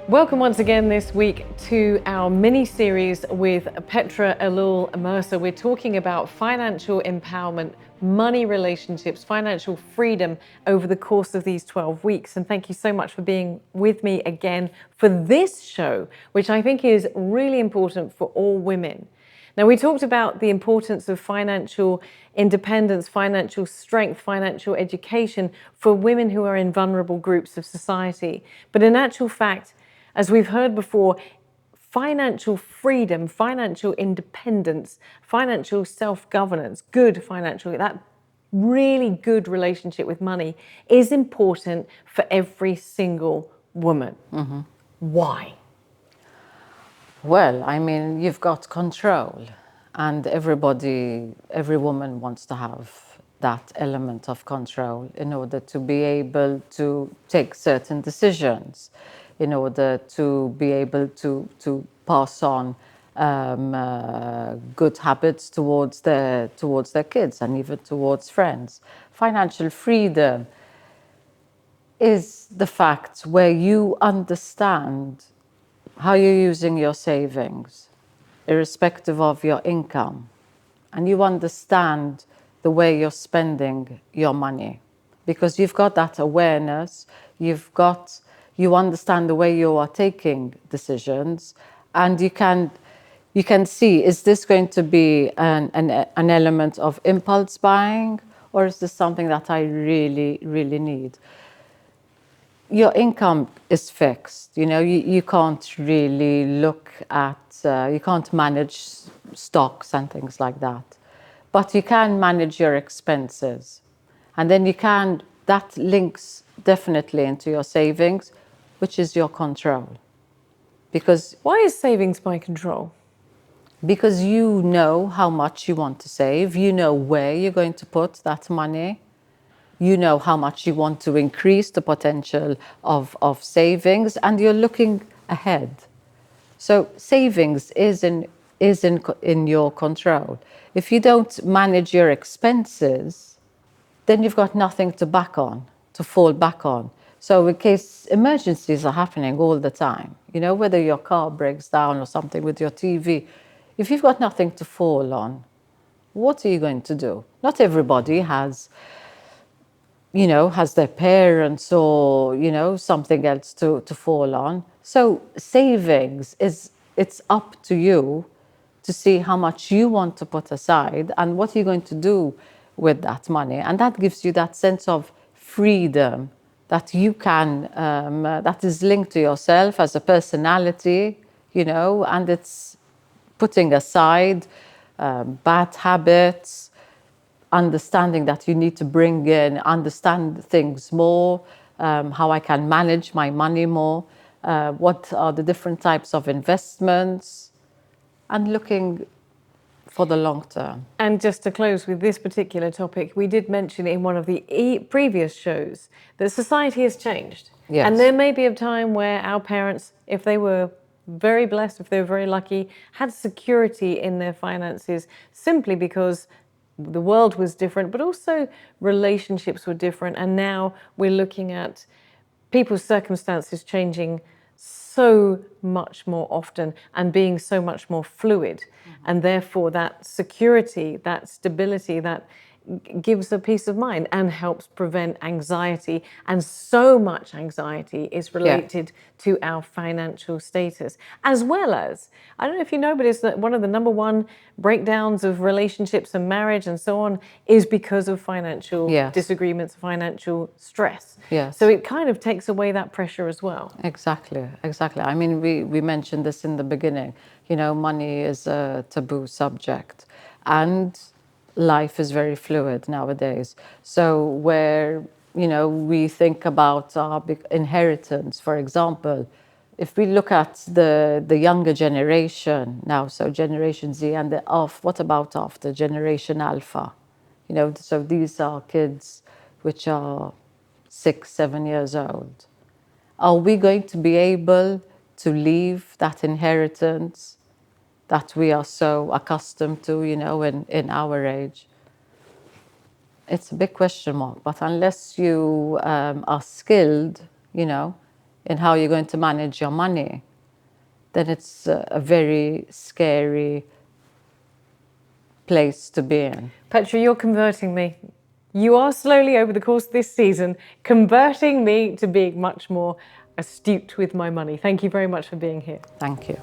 Welcome once again this week to our mini-series with Petra Ellul Mercer. We're talking about financial empowerment, money relationships, financial freedom over the course of these 12 weeks. And thank you so much for being with me again for this show, which I think is really important for all women. Now, we talked about the importance of financial independence, financial strength, financial education for women who are in vulnerable groups of society. But in actual fact, as we've heard before, financial freedom, financial independence, financial self-governance, good financial, that really good relationship with money is important for every single woman. Mm-hmm. Why? Well, I mean, you've got control, and every woman wants to have that element of control in order to be able to take certain decisions, in order to be able to pass on good habits towards their kids and even towards friends. Financial freedom is the fact where you understand how you're using your savings, irrespective of your income, and you understand the way you're spending your money, because you've got that awareness, you understand the way you are taking decisions, and you can see, is this going to be an element of impulse buying, or is this something that I really, really need? Your income is fixed. You can't really look at, you can't manage stocks and things like that. But you can manage your expenses. And then that links definitely into your savings, which is your control. Because why is savings my control? Because you know how much you want to save, you know where you're going to put that money. You know how much you want to increase the potential of savings, and you're looking ahead. So savings is in your control. If you don't manage your expenses, then you've got nothing to fall back on. So in case emergencies are happening all the time, whether your car breaks down or something with your TV, if you've got nothing to fall on, what are you going to do? Not everybody has their parents or, something else to fall on. So savings it's up to you to see how much you want to put aside and what you're going to do with that money. And that gives you that sense of freedom that you can, that is linked to yourself as a personality, and it's putting aside bad habits, understanding that you need to understand things more, how I can manage my money more, what are the different types of investments, and looking for the long term. And just to close with this particular topic, we did mention in one of the previous shows that society has changed. Yes. And there may be a time where our parents, if they were very blessed, if they were very lucky, had security in their finances simply because the world was different, but also relationships were different. And now we're looking at people's circumstances changing so much more often and being so much more fluid. Mm-hmm. And therefore that security, that stability, that gives a peace of mind and helps prevent anxiety. And so much anxiety is related to our financial status, as well as, I don't know if you know, but it's one of the number one breakdowns of relationships and marriage and so on is because of financial disagreements, financial stress. Yes. So it kind of takes away that pressure as well. Exactly. I mean, we mentioned this in the beginning. Money is a taboo subject, and life is very fluid nowadays. So where, we think about our big inheritance, for example, if we look at the younger generation now, so Generation Z, and what about after Generation Alpha? So these are kids which are 6, 7 years old. Are we going to be able to leave that inheritance that we are so accustomed to, in our age? It's a big question mark, but unless you are skilled, in how you're going to manage your money, then it's a very scary place to be in. Petra, you're converting me. You are slowly, over the course of this season, converting me to being much more astute with my money. Thank you very much for being here. Thank you.